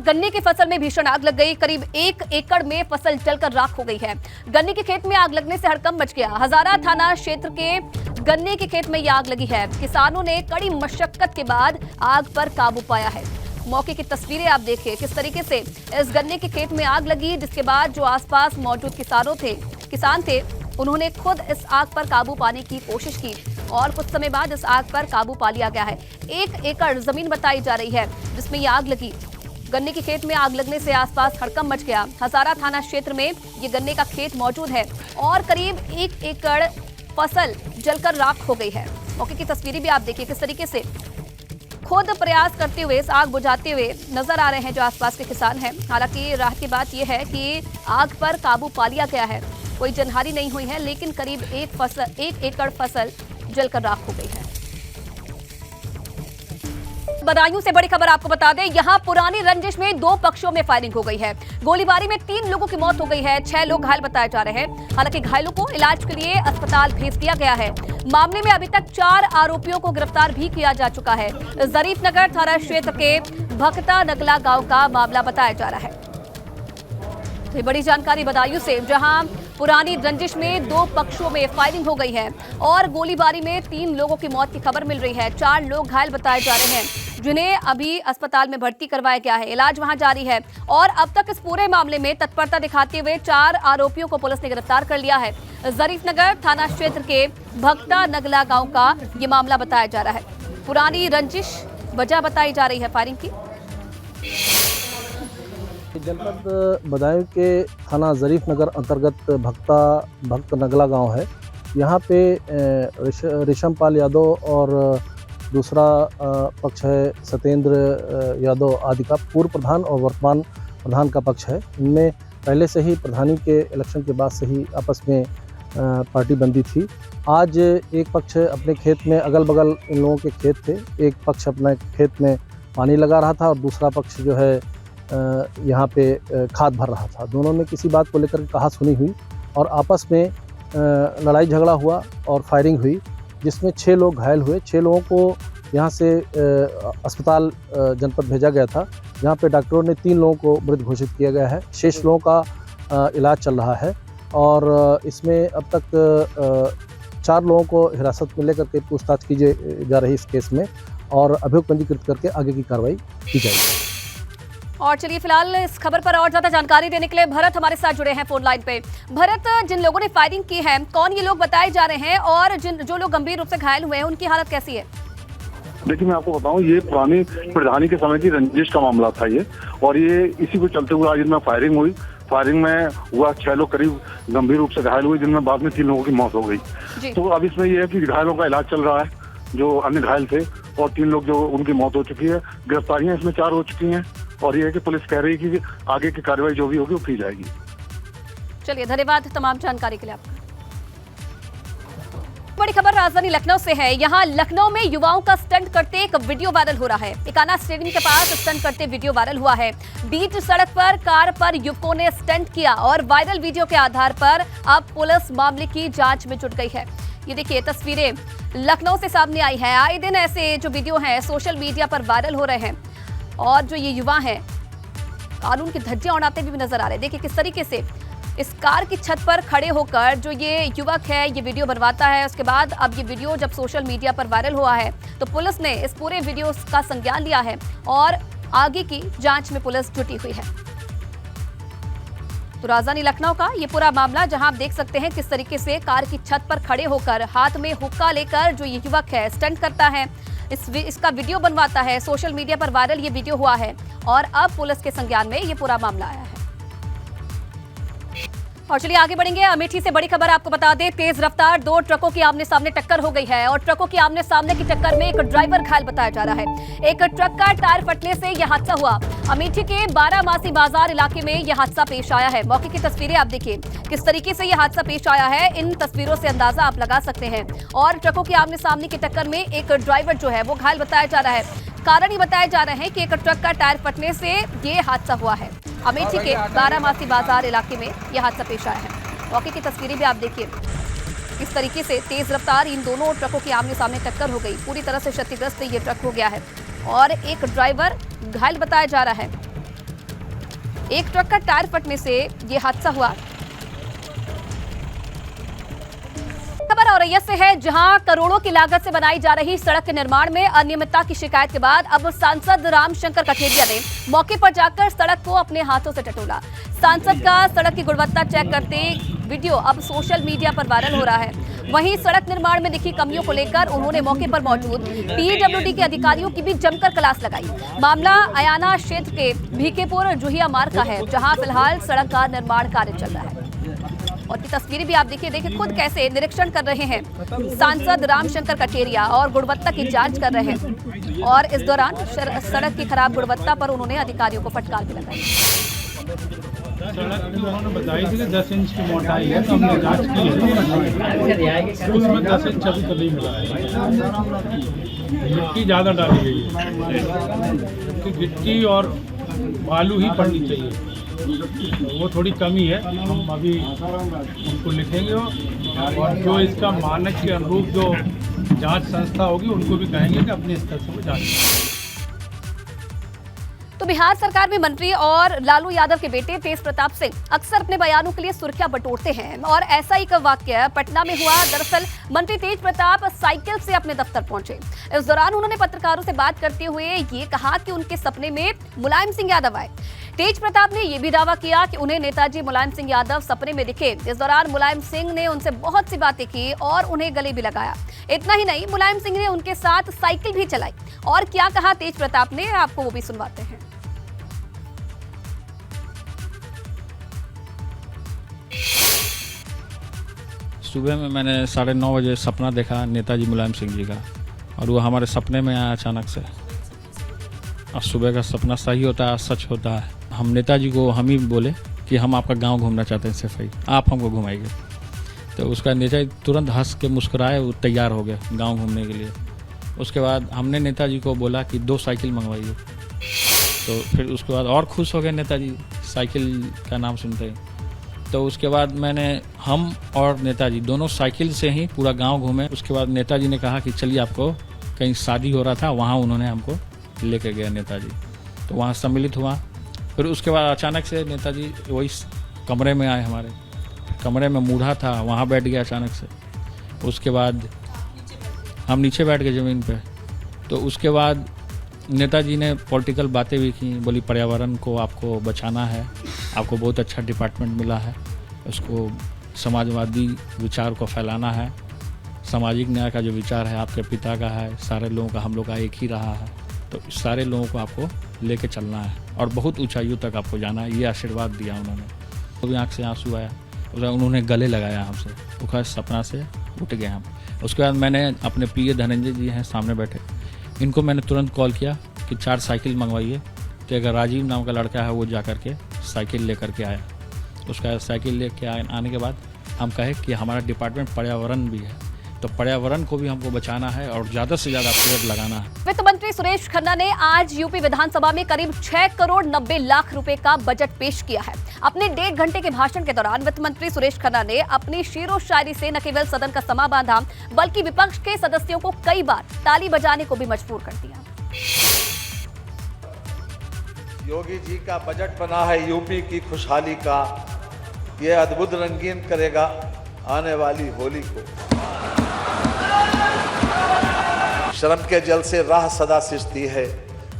गन्ने की फसल में भीषण आग लग गई। करीब 1 एकड़ में फसल जलकर राख हो गई है। गन्ने के खेत में आग लगने से हड़कंप मच गया। हजारा थाना क्षेत्र के गन्ने के खेत में यह आग लगी है। किसानों ने कड़ी मशक्कत के बाद आग पर काबू पाया है। मौके की तस्वीरें आप देखिए किस तरीके से इस गन्ने के खेत में आग लगी, जिसके बाद जो आसपास मौजूद किसान थे उन्होंने खुद इस आग पर काबू पाने की कोशिश की और कुछ समय बाद इस आग पर काबू पा लिया गया है। 1 एकड़ जमीन बताई जा रही है जिसमें यह आग लगी। गन्ने के खेत में आग लगने से आसपास हड़कंप मच गया। हजारा थाना क्षेत्र में ये गन्ने का खेत मौजूद है और करीब 1 एकड़ फसल जलकर राख हो गई है। मौके की तस्वीरें भी आप देखिए किस तरीके से खुद प्रयास करते हुए इस आग बुझाते हुए नजर आ रहे हैं जो आसपास के किसान हैं। हालांकि राहत की बात यह है कि आग पर काबू पा लिया गया है। कोई जनहानि नहीं हुई है, लेकिन करीब 1 एकड़ फसल जलकर राख हो गई है। बदायूं से बड़ी खबर आपको बता दें, यहां पुरानी रंजिश में 2 पक्षों में फायरिंग हो गई है। गोलीबारी में 3 लोगों की मौत हो गई है, 6 लोग घायल बताए जा रहे हैं। हालांकि घायलों को इलाज के लिए अस्पताल भेज दिया गया है। मामले में अभी तक 4 आरोपियों को गिरफ्तार भी किया जा चुका है। जरीफनगर थाना क्षेत्र के भक्ता नगला गांव का मामला बताया जा रहा है। तो बड़ी जानकारी बदायूं से, जहां पुरानी रंजिश में 2 पक्षों में फायरिंग हो गई है और गोलीबारी में 3 लोगों की मौत की खबर मिल रही है। 4 लोग घायल बताए जा रहे हैं जिन्हें अभी अस्पताल में भर्ती करवाया गया है। इलाज वहां जारी है और अब तक इस पूरे मामले में तत्परता दिखाते हुए 4 आरोपियों को पुलिस ने गिरफ्तार कर लिया है। जरीफनगर थाना क्षेत्र के भक्ता नगला गांव का ये मामला बताया जा रहा है। पुरानी रंजिश वजह बताई जा रही है फायरिंग की। जनपद बदायूं के थाना जरीफनगर अंतर्गत भक्त नगला गांव है। यहाँ पे रेशमपाल यादव और दूसरा पक्ष है सत्येंद्र यादव आदि का पूर्व प्रधान और वर्तमान प्रधान का पक्ष है। इनमें पहले से ही प्रधानी के इलेक्शन के बाद से ही आपस में पार्टी बंदी थी। आज एक पक्ष अपने खेत में, अगल बगल इन लोगों के खेत थे, एक पक्ष अपने खेत में पानी लगा रहा था और दूसरा पक्ष जो है यहाँ पे खाद भर रहा था। दोनों में किसी बात को लेकर कहासुनी हुई और आपस में लड़ाई झगड़ा हुआ और फायरिंग हुई, जिसमें 6 लोग घायल हुए। 6 लोगों को यहाँ से अस्पताल जनपद भेजा गया था, जहाँ पे डॉक्टरों ने 3 लोगों को मृत घोषित किया गया है। शेष लोगों का इलाज चल रहा है और इसमें अब तक 4 लोगों को हिरासत में लेकर के पूछताछ की जा रही इस केस में और अभियोग पंजीकृत करके आगे की कार्रवाई की जाएगी। और चलिए फिलहाल इस खबर पर और ज्यादा जानकारी देने के लिए भरत हमारे साथ जुड़े हैं फोन लाइन पे। भरत, जिन लोगों ने फायरिंग की है, कौन ये लोग बताए जा रहे हैं और जो लोग गंभीर रूप से घायल हुए हैं उनकी हालत कैसी है? देखिए, मैं आपको बताऊं, ये पुरानी प्रधानी के समय की रंजिश का मामला था ये, और ये इसी को चलते हुए आज इनमें फायरिंग हुई। फायरिंग में हुआ 6 लोग करीब गंभीर रूप से घायल हुए, जिनमें बाद में 3 लोगों की मौत हो गई। तो अब इसमें यह है कि घायलों का इलाज चल रहा है, जो अन्य घायल थे, और 3 लोग जो उनकी मौत हो चुकी है। गिरफ्तारियां इसमें 4 हो चुकी हैं और ये है कि पुलिस कह रही है कि आगे की कार्रवाई जो भी होगी वो की जाएगी। चलिए, धन्यवाद तमाम जानकारी के लिए आपका। बड़ी खबर राजधानी लखनऊ से है। यहाँ लखनऊ में युवाओं का स्टंट करते एक वीडियो वायरल हो रहा है। इकाना स्टेडियम के पास स्टंट करते वीडियो वायरल हुआ है। बीच सड़क पर कार पर युवकों ने स्टंट किया और वायरल वीडियो के आधार पर अब पुलिस मामले की जांच में जुट गई है। ये देखिए तस्वीरें लखनऊ से सामने आई है। आए दिन ऐसे जो वीडियो हैं सोशल मीडिया पर वायरल हो रहे हैं और जो ये युवा हैं कानून की धज्जियां उड़ाते भी नजर आ रहे हैं। देखिए किस तरीके से इस कार की छत पर खड़े होकर जो ये युवक है ये वीडियो बनवाता है। उसके बाद अब ये वीडियो जब सोशल मीडिया पर वायरल हुआ है तो पुलिस ने इस पूरे वीडियो का संज्ञान लिया है और आगे की जांच में पुलिस जुटी हुई है। तो राजधानी लखनऊ का ये पूरा मामला, जहां आप देख सकते हैं किस तरीके से कार की छत पर खड़े होकर हाथ में हुक्का लेकर जो ये युवक है स्टंट करता है, इसका वीडियो बनवाता है। सोशल मीडिया पर वायरल ये वीडियो हुआ है और अब पुलिस के संज्ञान में ये पूरा मामला आया है। और चलिए आगे बढ़ेंगे। अमेठी से बड़ी खबर आपको बता दें, तेज रफ्तार 2 ट्रकों की आमने सामने टक्कर हो गई है और ट्रकों की आमने सामने की टक्कर में एक ड्राइवर घायल बताया जा रहा है। एक ट्रक का टायर फटने से यह हादसा हुआ। अमेठी के बारामासी बाजार इलाके में यह हादसा पेश आया है। मौके की तस्वीरें आप देखिए किस तरीके से यह हादसा पेश आया है। इन तस्वीरों से अंदाजा आप लगा सकते हैं। और ट्रकों की आमने सामने की टक्कर में एक ड्राइवर जो है वो घायल बताया जा रहा है। कारण ये बताया जा रहा है कि एक ट्रक का टायर फटने से ये हादसा हुआ है। अमेठी के बारामासी बाजार इलाके में यह हादसा पेश आया है। मौके की तस्वीरें भी आप देखिए इस तरीके से तेज रफ्तार इन दोनों ट्रकों की आमने सामने टक्कर हो गई। पूरी तरह से क्षतिग्रस्त ये ट्रक हो गया है और एक ड्राइवर घायल बताया जा रहा है। एक ट्रक का टायर फटने से ये हादसा हुआ। खबर औरैया से है, जहां करोड़ों की लागत से बनाई जा रही सड़क के निर्माण में अनियमितता की शिकायत के बाद अब सांसद रामशंकर कठेरिया ने मौके पर जाकर सड़क को अपने हाथों से टटोला। सांसद का सड़क की गुणवत्ता चेक करते वीडियो अब सोशल मीडिया पर वायरल हो रहा है। वहीं सड़क निर्माण में दिखी कमियों को लेकर उन्होंने मौके पर मौजूद पीडब्ल्यूडी के अधिकारियों की भी जमकर क्लास लगाई। मामला अयाना क्षेत्र के भीखेपुर जुहिया मार्ग का है, जहां फिलहाल सड़क का निर्माण कार्य चल रहा है। और की तस्वीरें भी आप देखिए खुद कैसे निरीक्षण कर रहे हैं सांसद रामशंकर कठेरिया और गुणवत्ता की जांच कर रहे हैं। और इस दौरान सड़क की खराब गुणवत्ता पर उन्होंने अधिकारियों को फटकार भी लगाई। सड़क की उन्होंने बताई थी कि 10 इंच की मोटाई है, तो हमने जांच की है, उसमें 10 इंच अभी तो नहीं मिला है। गिट्टी ज़्यादा डाली गई है, क्योंकि गिट्टी और बालू ही पड़नी चाहिए, वो थोड़ी कमी है। हम अभी उनको लिखेंगे और जो इसका मानक के अनुरूप जो जांच संस्था होगी उनको भी कहेंगे कि अपने स्तर से वो जांच। तो बिहार सरकार में मंत्री और लालू यादव के बेटे तेज प्रताप सिंह अक्सर अपने बयानों के लिए सुर्खियां बटोरते हैं और ऐसा ही एक वाकया पटना में हुआ। दरअसल मंत्री तेज प्रताप साइकिल से अपने दफ्तर पहुंचे। इस दौरान उन्होंने पत्रकारों से बात करते हुए ये कहा कि उनके सपने में मुलायम सिंह यादव आए। तेज प्रताप ने यह भी दावा किया कि उन्हें नेताजी मुलायम सिंह यादव सपने में दिखे। इस दौरान मुलायम सिंह ने उनसे बहुत सी बातें की और उन्हें गले भी लगाया। इतना ही नहीं, मुलायम सिंह ने उनके साथ साइकिल भी चलाई। और क्या कहा तेज प्रताप ने, आपको वो भी सुनवाते हैं। सुबह में मैंने 9:30 बजे सपना देखा नेताजी मुलायम सिंह जी का, और वो हमारे सपने में आया अचानक से। और सुबह का सपना सही होता है, सच होता है। हम नेताजी को हम ही बोले कि हम आपका गांव घूमना चाहते हैं, सिर्फ ही आप हमको घुमाइए। तो उसका नेताजी तुरंत हंस के मुस्कुराए, वो तैयार हो गए गांव घूमने के लिए। उसके बाद हमने नेताजी को बोला कि 2 साइकिल मंगवाइए। तो फिर उसके बाद और खुश हो गए नेताजी साइकिल का नाम सुनते ही। तो उसके बाद हम और नेताजी दोनों साइकिल से ही पूरा गांव घूमे। उसके बाद नेताजी ने कहा कि चलिए, आपको कहीं शादी हो रहा था, वहाँ उन्होंने हमको लेके गया नेताजी। तो वहाँ सम्मिलित हुआ। फिर उसके बाद अचानक से नेताजी वही कमरे में आए, हमारे कमरे में मूढ़ा था, वहाँ बैठ गया अचानक से। उसके बाद हम नीचे बैठ गए ज़मीन पे। तो उसके बाद नेताजी ने पॉलिटिकल बातें भी की, बोली पर्यावरण को आपको बचाना है, आपको बहुत अच्छा डिपार्टमेंट मिला है, उसको समाजवादी विचार को फैलाना है, सामाजिक न्याय का जो विचार है आपके पिता का है, सारे लोगों का हम लोग का एक ही रहा है, तो सारे लोगों को आपको लेके चलना है और बहुत ऊंचाइयों तक आपको जाना है, ये आशीर्वाद दिया उन्होंने। तो भी आँख से आंसू आया, उन्होंने गले लगाया हमसे, वो सपना से उठ गए हम। उसके बाद मैंने अपने PA धनंजय जी हैं सामने बैठे, इनको मैंने तुरंत कॉल किया कि 4 साइकिल मंगवाइए। तो अगर राजीव नाम का लड़का है वो जा कर के साइकिल लेकर के आया। उसका साइकिल लेके आने के बाद हम कहे कि हमारा डिपार्टमेंट पर्यावरण भी है, तो पर्यावरण को भी हमको बचाना है और ज़्यादा से ज़्यादा पेड़ लगाना है। वित्त मंत्री सुरेश खन्ना ने आज यूपी विधानसभा में करीब 6 करोड़ 90 लाख रुपए का बजट पेश किया है। अपने 1.5 घंटे के भाषण के दौरान वित्त मंत्री सुरेश खन्ना ने अपनी शेरो शायरी से न केवल सदन का समा बांधा, बल्कि विपक्ष के सदस्यों को कई बार ताली बजाने को भी मजबूर कर दिया। योगी जी का बजट बना है यूपी की खुशहाली का, ये अद्भुत रंगीन करेगा आने वाली होली को। शर्म के जल से राह सदा सिजती है,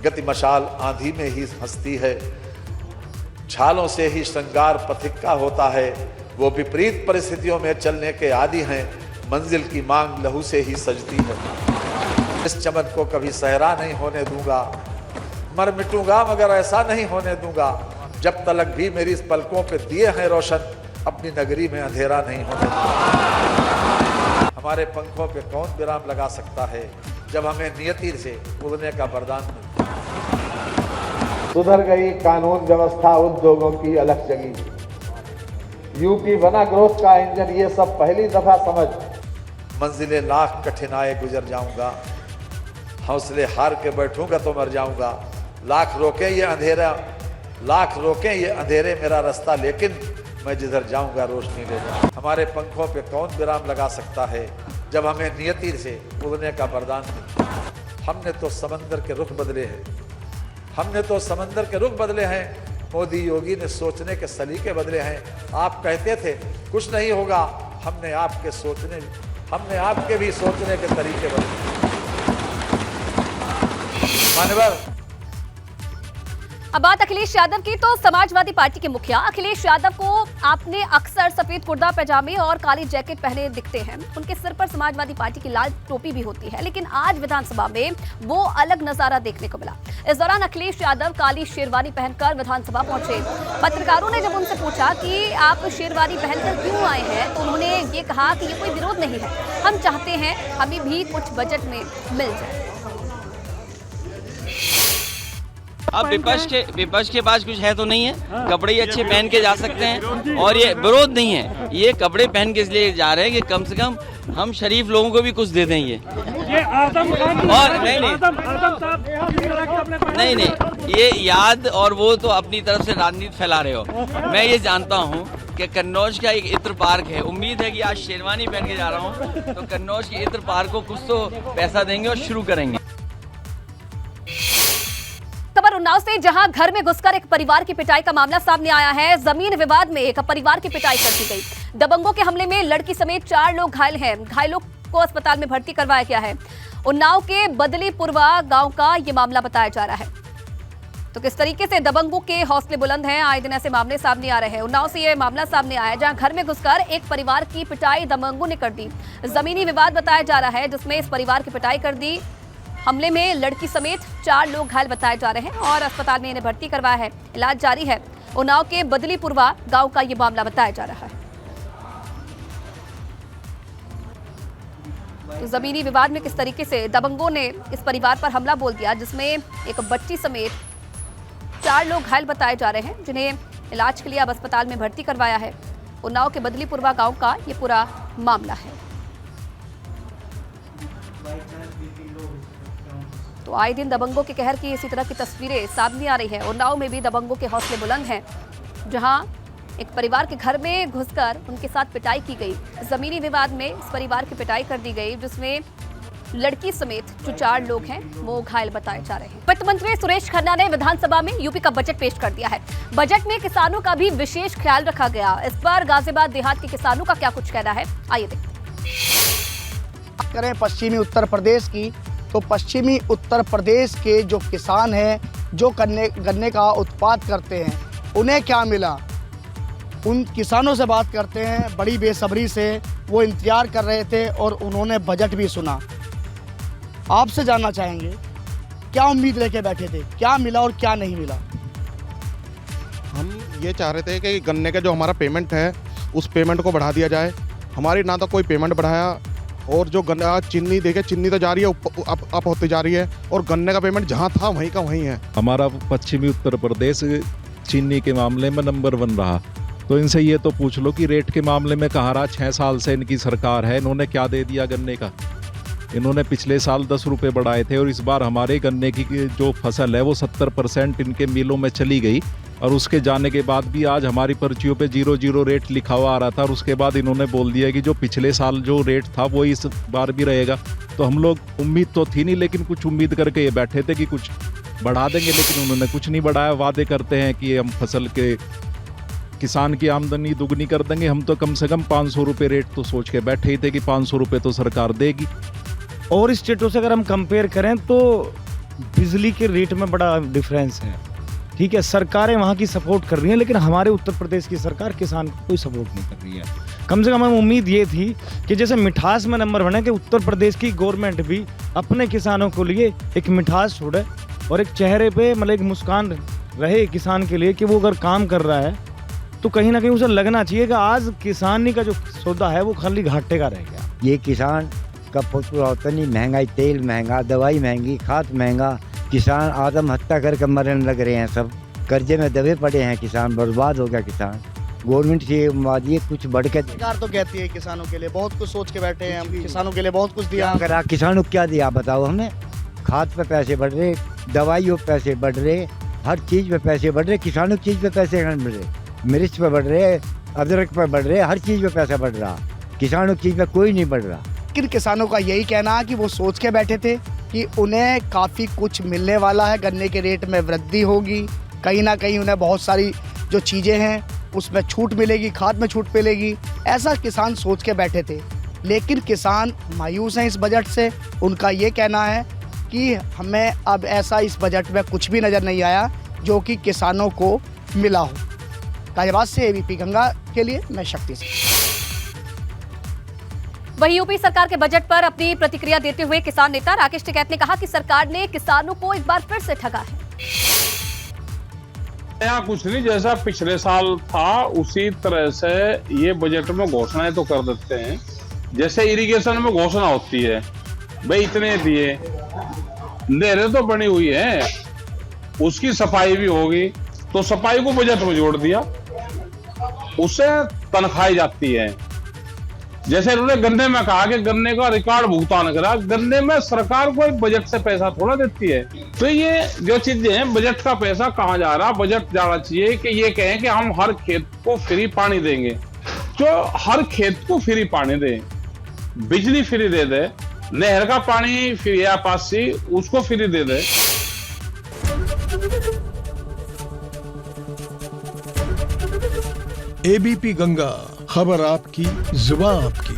गति मशाल आंधी में ही हंसती है। छालों से ही श्रृंगार पथिक का होता है, वो विपरीत परिस्थितियों में चलने के आदी हैं। मंजिल की मांग लहू से ही सजती है। इस चमन को कभी सहरा नहीं होने दूंगा, मर मिटूंगा मगर ऐसा नहीं होने दूंगा। जब तलक भी मेरी इस पलकों पे दिए हैं रोशन, अपनी नगरी में अंधेरा नहीं होने दूंगा। हमारे पंखों पे कौन विराम लगा सकता है, जब हमें नियति से उड़ने का वरदान मिलता है। सुधर गई कानून व्यवस्था, उद्योगों की अलग जगी। यूपी बना ग्रोथ का इंजन, ये सब पहली दफा समझ। मंजिलें लाख कठिनाई गुजर जाऊंगा, हौसले हार के बैठूंगा तो मर जाऊंगा। लाख रोके ये अंधेरा, लाख रोके ये अंधेरे मेरा रास्ता, लेकिन मैं जिधर जाऊंगा रोशनी ले जाऊंगा। हमारे पंखों पे कौन विराम लगा सकता है, जब हमें नियति से उड़ने का वरदान मिलता है। हमने तो समंदर के रुख बदले हैं, हमने तो समंदर के रुख बदले हैं, मोदी योगी ने सोचने के सलीके बदले हैं। आप कहते थे कुछ नहीं होगा, हमने आपके भी सोचने के तरीके बदले। मान्यवर, अब बात अखिलेश यादव की, तो समाजवादी पार्टी के मुखिया अखिलेश यादव को आपने अक्सर सफेद कुर्ता पैजामे और काली जैकेट पहने दिखते हैं। उनके सिर पर समाजवादी पार्टी की लाल टोपी भी होती है, लेकिन आज विधानसभा में वो अलग नजारा देखने को मिला। इस दौरान अखिलेश यादव काली शेरवानी पहनकर विधानसभा पहुंचे। पत्रकारों ने जब उनसे पूछा कि आप शेरवानी पहनकर क्यों आए हैं, तो उन्होंने ये कहा कि ये कोई विरोध नहीं है, हम चाहते हैं हमें भी कुछ बजट में मिल जाए। अब विपक्ष के पास कुछ है तो नहीं है, कपड़े ही अच्छे पहन के जा सकते हैं, और ये विरोध नहीं है, ये कपड़े पहन के इसलिए जा रहे हैं कि कम से कम हम शरीफ लोगों को भी कुछ दे दें। और नहीं, ये याद और वो तो अपनी तरफ से राजनीति फैला रहे हो। मैं ये जानता हूँ कि कन्नौज का एक इत्र पार्क है, उम्मीद है कि आज शेरवानी पहन के जा रहा हूँ तो कन्नौज के इत्र पार्क को कुछ तो पैसा देंगे और शुरू करेंगे। खबर उन्नाव से, जहां घर में घुसकर एक परिवार की पिटाई का मामला सामने आया है। जमीन विवाद में एक परिवार की पिटाई कर दी गई। दबंगों के हमले में लड़की समेत 4 लोग घायल हैं। घायलों को अस्पताल में भर्ती करवाया गया है। उन्नाव के बदलीपुरवा गांव का ये मामला बताया जा रहा है। तो किस तरीके से दबंगों के हौसले बुलंद हैं, आए दिन ऐसे मामले सामने आ रहे हैं। उन्नाव से ये मामला सामने आया जहां घर में घुसकर एक परिवार की पिटाई दबंगों ने कर दी। जमीनी विवाद बताया जा रहा है, जिसमें इस परिवार की पिटाई कर दी। हमले में लड़की समेत 4 लोग घायल बताए जा रहे हैं और अस्पताल में इन्हें भर्ती करवाया है, इलाज जारी है। उन्नाव के बदलीपुरवा गांव का ये मामला बताया जा रहा है। तो जमीनी विवाद में किस तरीके से दबंगों ने इस परिवार पर हमला बोल दिया, जिसमें एक बच्ची समेत 4 लोग घायल बताए जा रहे हैं, जिन्हें इलाज के लिए अब अस्पताल में भर्ती करवाया है। उन्नाव के बदलीपुरवा गांव का ये पूरा मामला है। तो आए दिन दबंगों के कहर की इसी तरह की तस्वीरें सामने आ रही है। उन्नाव में भी दबंगों के हौसले बुलंद हैं, जहां एक परिवार के घर में घुसकर उनके साथ पिटाई की गई। जमीनी विवाद में इस परिवार की पिटाई कर दी गई, जिसमें लड़की समेत जो 4 लोग हैं वो घायल बताए जा रहे हैं। वित्त मंत्री सुरेश खन्ना ने विधानसभा में यूपी का बजट पेश कर दिया है। बजट में किसानों का भी विशेष ख्याल रखा गया। इस पर गाजियाबाद देहात के किसानों का क्या कुछ कहना है, आइए देखते हैं। करें पश्चिमी उत्तर प्रदेश की, तो पश्चिमी उत्तर प्रदेश के जो किसान हैं, जो गन्ने का उत्पाद करते हैं, उन्हें क्या मिला, उन किसानों से बात करते हैं। बड़ी बेसब्री से वो इंतजार कर रहे थे और उन्होंने बजट भी सुना। आपसे जानना चाहेंगे, क्या उम्मीद लेके बैठे थे, क्या मिला और क्या नहीं मिला? हम ये चाह रहे थे कि गन्ने का जो हमारा पेमेंट है उस पेमेंट को बढ़ा दिया जाए। हमारी ना तो कोई पेमेंट बढ़ाया, और जो गन्ना चीनी देखे, चीनी तो जा रही है अप होती जा रही है, और गन्ने का पेमेंट जहाँ था वहीं का वहीं है। हमारा पश्चिमी उत्तर प्रदेश चीनी के मामले में नंबर 1 रहा, तो इनसे ये तो पूछ लो कि रेट के मामले में कहाँ रहा। 6 साल से इनकी सरकार है, इन्होंने क्या दे दिया गन्ने का? इन्होंने पिछले साल 10 रुपये बढ़ाए थे, और इस बार हमारे गन्ने की जो फसल है वो 70% इनके मिलों में चली गई, और उसके जाने के बाद भी आज हमारी पर्चियों पे 0 रेट लिखा हुआ आ रहा था। और उसके बाद इन्होंने बोल दिया कि जो पिछले साल जो रेट था वो इस बार भी रहेगा। तो हम लोग, उम्मीद तो थी नहीं, लेकिन कुछ उम्मीद करके ये बैठे थे कि कुछ बढ़ा देंगे, लेकिन उन्होंने कुछ नहीं बढ़ाया। वादे करते हैं कि हम फसल के किसान की आमदनी दुगनी कर देंगे। हम तो कम से कम 500 रुपये रेट तो सोच के बैठे ही थे कि 500 रुपये तो सरकार देगी। और स्टेटों से अगर हम कंपेयर करें तो बिजली के रेट में बड़ा डिफरेंस है। ठीक है, सरकारें वहाँ की सपोर्ट कर रही हैं, लेकिन हमारे उत्तर प्रदेश की सरकार किसान को कोई सपोर्ट नहीं कर रही है। कम से कम हमें उम्मीद ये थी कि जैसे मिठास में नंबर 1 है, कि उत्तर प्रदेश की गवर्नमेंट भी अपने किसानों को लिए एक मिठास छोड़े और एक चेहरे पे मतलब एक मुस्कान रहे किसान के लिए, कि वो अगर काम कर रहा है तो कहीं ना कहीं उसे लगना चाहिए कि आज किसानी का जो सौदा है वो खाली घाटे का रह गया। ये किसान का उतनी महंगाई, तेल महंगा, दवाई महंगी, खाद महंगा, किसान आत्महत्या करके मरने लग रहे हैं। सब कर्जे में दबे पड़े हैं, किसान बर्बाद हो गया। किसान गवर्नमेंट से मादिए कुछ बढ़ के। सरकार तो कहती है किसानों के लिए बहुत कुछ सोच के बैठे हैं, हम किसानों के लिए बहुत कुछ दिया। अगर आप किसानों को क्या दिया बताओ हमें? खाद पे पैसे बढ़ रहे, दवाइयों पे पैसे बढ़ रहे, हर चीज़ पे पैसे बढ़ रहे। किसानों की चीज़ पे पैसे बढ़ रहे, मिर्च पे बढ़ रहे, अदरक पे बढ़ रहे, हर चीज़ पे पैसा बढ़ रहा। किसानों की चीज़ पे कोई नहीं बढ़ रहा। लेकिन किसानों का यही कहना है कि वो सोच के बैठे थे कि उन्हें काफ़ी कुछ मिलने वाला है, गन्ने के रेट में वृद्धि होगी, कहीं ना कहीं उन्हें बहुत सारी जो चीज़ें हैं उसमें छूट मिलेगी, खाद में छूट मिलेगी, ऐसा किसान सोच के बैठे थे। लेकिन किसान मायूस हैं इस बजट से। उनका ये कहना है कि हमें अब ऐसा इस बजट में कुछ भी नज़र नहीं आया जो कि किसानों को मिला हो। गाजियाबाद से एबीपी गंगा के लिए मैं शक्ति सिंह। वहीं यूपी सरकार के बजट पर अपनी प्रतिक्रिया देते हुए किसान नेता राकेश टिकैत ने कहा कि सरकार ने किसानों को एक बार फिर से ठगा है। नया कुछ नहीं, जैसा पिछले साल था उसी तरह से ये बजट में घोषणाएं तो कर देते हैं। जैसे इरिगेशन में घोषणा होती है, भाई इतने दिए, नहरें तो बनी हुई है, उसकी सफाई भी होगी, तो सफाई को बजट में जोड़ दिया, उससे तनख्वाही जाती है। जैसे इन्होंने गन्ने में कहा कि गन्ने का रिकॉर्ड भुगतान करा, गन्ने में सरकार कोई बजट से पैसा थोड़ा देती है। तो ये जो चीजें हैं, बजट का पैसा कहाँ जा रहा, बजट जाना चाहिए कि ये कहें कि हम हर खेत को फ्री पानी देंगे, जो हर खेत को फ्री पानी दे, बिजली फ्री दे दे, नहर का पानी फ्री या पासी उसको फ्री दे दे। एबीपी गंगा, खबर आपकी, जुबान आपकी।